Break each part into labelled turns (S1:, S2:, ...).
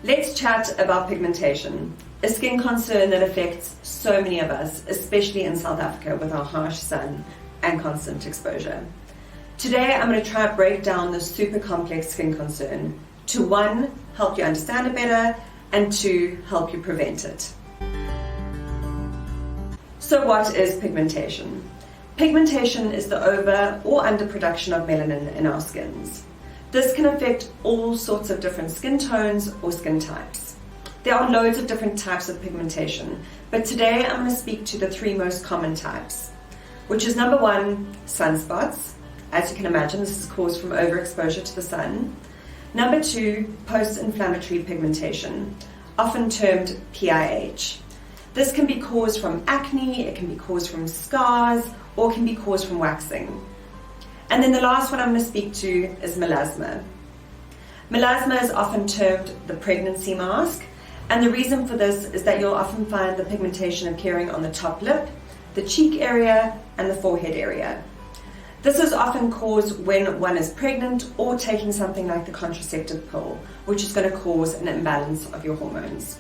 S1: Let's chat about pigmentation, a skin concern that affects so many of us, especially in South Africa with our harsh sun and constant exposure. Today I'm going to try to break down this super complex skin concern to 1, help you understand it better, and 2, help you prevent it. So what is pigmentation? Pigmentation is the over or underproduction of melanin in our skins. This can affect all sorts of different skin tones or skin types. There are loads of different types of pigmentation, but today I'm going to speak to the 3 most common types, which is number 1, sunspots. As you can imagine, this is caused from overexposure to the sun. Number 2, post-inflammatory pigmentation, often termed PIH. This can be caused from acne, it can be caused from scars, or can be caused from waxing. And then the last one I'm going to speak to is melasma. Melasma is often termed the pregnancy mask, and the reason for this is that you'll often find the pigmentation appearing on the top lip, the cheek area, and the forehead area. This is often caused when one is pregnant or taking something like the contraceptive pill, which is going to cause an imbalance of your hormones.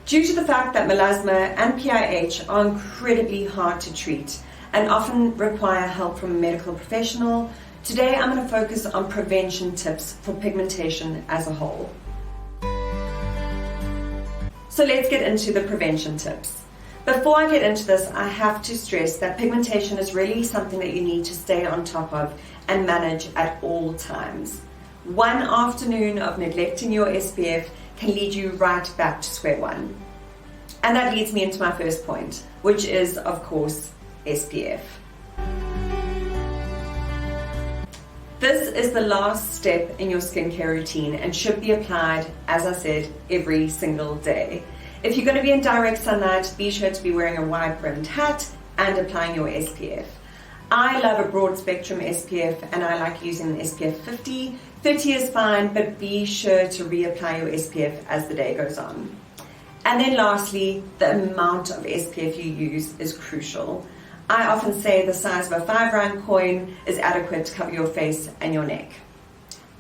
S1: Due to the fact that melasma and PIH are incredibly hard to treat and often require help from a medical professional, today I'm going to focus on prevention tips for pigmentation as a whole. So let's get into the prevention tips. Before I get into this, I have to stress that pigmentation is really something that you need to stay on top of and manage at all times. One afternoon of neglecting your SPF can lead you right back to square one. And that leads me into my first point, which is, of course, SPF. This is the last step in your skincare routine and should be applied, as I said, every single day. If you're going to be in direct sunlight, be sure to be wearing a wide-brimmed hat and applying your SPF. I love a broad spectrum SPF and I like using the SPF 50. 30 is fine, but be sure to reapply your SPF as the day goes on. And then lastly, the amount of SPF you use is crucial. I often say the size of a 5 Rand coin is adequate to cover your face and your neck.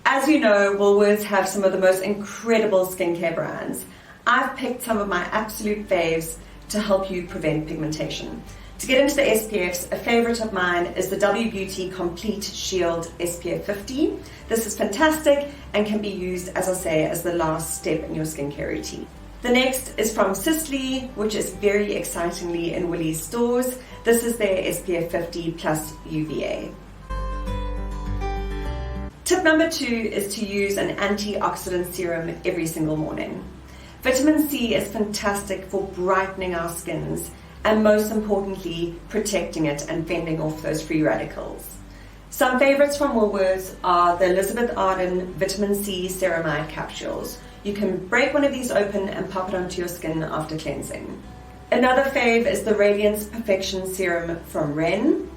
S1: As you know, Woolworths have some of the most incredible skincare brands. I've picked some of my absolute faves to help you prevent pigmentation. To get into the SPFs, a favorite of mine is the W Beauty Complete Shield SPF 50. This is fantastic and can be used, as I say, as the last step in your skincare routine. The next is from Sisley, which is very excitingly in Woolies stores. This is their SPF 50 plus UVA. Tip number 2 is to use an antioxidant serum every single morning. Vitamin C is fantastic for brightening our skins and, most importantly, protecting it and fending off those free radicals. Some favorites from Woolworths are the Elizabeth Arden Vitamin C Ceramide capsules. You can break one of these open and pop it onto your skin after cleansing. Another fave is the Radiance Perfection Serum from Ren.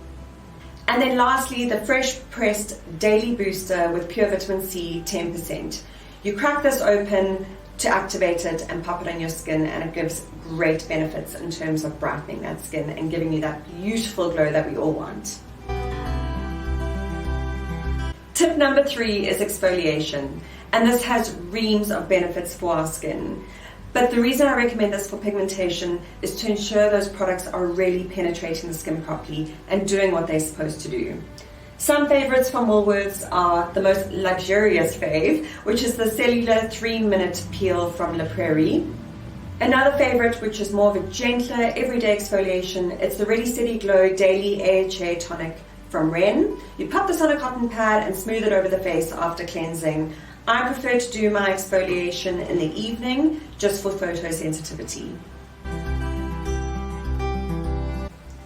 S1: And then lastly, the Fresh Pressed Daily Booster with Pure Vitamin C 10%. You crack this open to activate it and pop it on your skin, and it gives great benefits in terms of brightening that skin and giving you that beautiful glow that we all want. Tip number 3 is exfoliation, and this has reams of benefits for our skin. But the reason I recommend this for pigmentation is to ensure those products are really penetrating the skin properly and doing what they're supposed to do. Some favorites from Woolworths are the most luxurious fave, which is the Cellular 3-Minute Peel from La Prairie. Another favorite, which is more of a gentler, everyday exfoliation, it's the Ready Steady Glow Daily AHA Tonic from Ren. You pop this on a cotton pad and smooth it over the face after cleansing. I prefer to do my exfoliation in the evening, just for photosensitivity.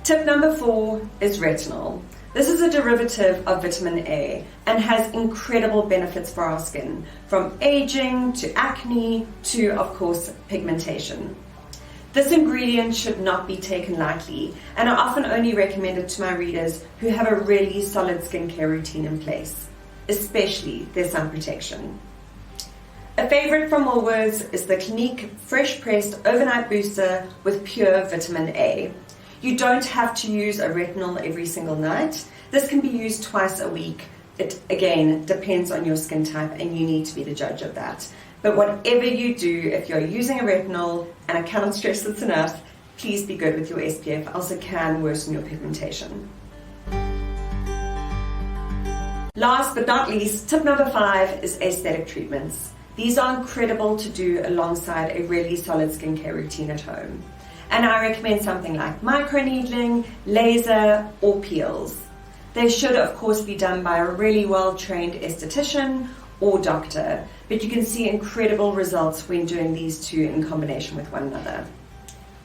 S1: Tip number 4 is retinol. This is a derivative of vitamin A and has incredible benefits for our skin, from aging to acne to, of course, pigmentation. This ingredient should not be taken lightly, and I often only recommend it to my readers who have a really solid skincare routine in place, especially their sun protection. A favorite from Woolworths is the Clinique Fresh Pressed Overnight Booster with Pure Vitamin A. You don't have to use a retinol every single night. This can be used twice a week. It, again, depends on your skin type and you need to be the judge of that. But whatever you do, if you're using a retinol, and I cannot stress this enough, please be good with your SPF, else it can worsen your pigmentation. Last but not least, tip number 5 is aesthetic treatments. These are incredible to do alongside a really solid skincare routine at home. And I recommend something like microneedling, laser, or peels. They should of course be done by a really well-trained esthetician or doctor, but you can see incredible results when doing these two in combination with one another.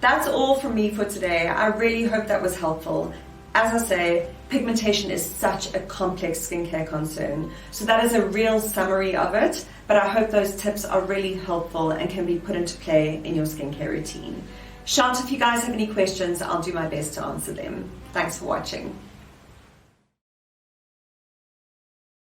S1: That's all from me for today. I really hope that was helpful. As I say, pigmentation is such a complex skincare concern, so that is a real summary of it, but I hope those tips are really helpful and can be put into play in your skincare routine. Shout if you guys have any questions, I'll do my best to answer them. Thanks for watching.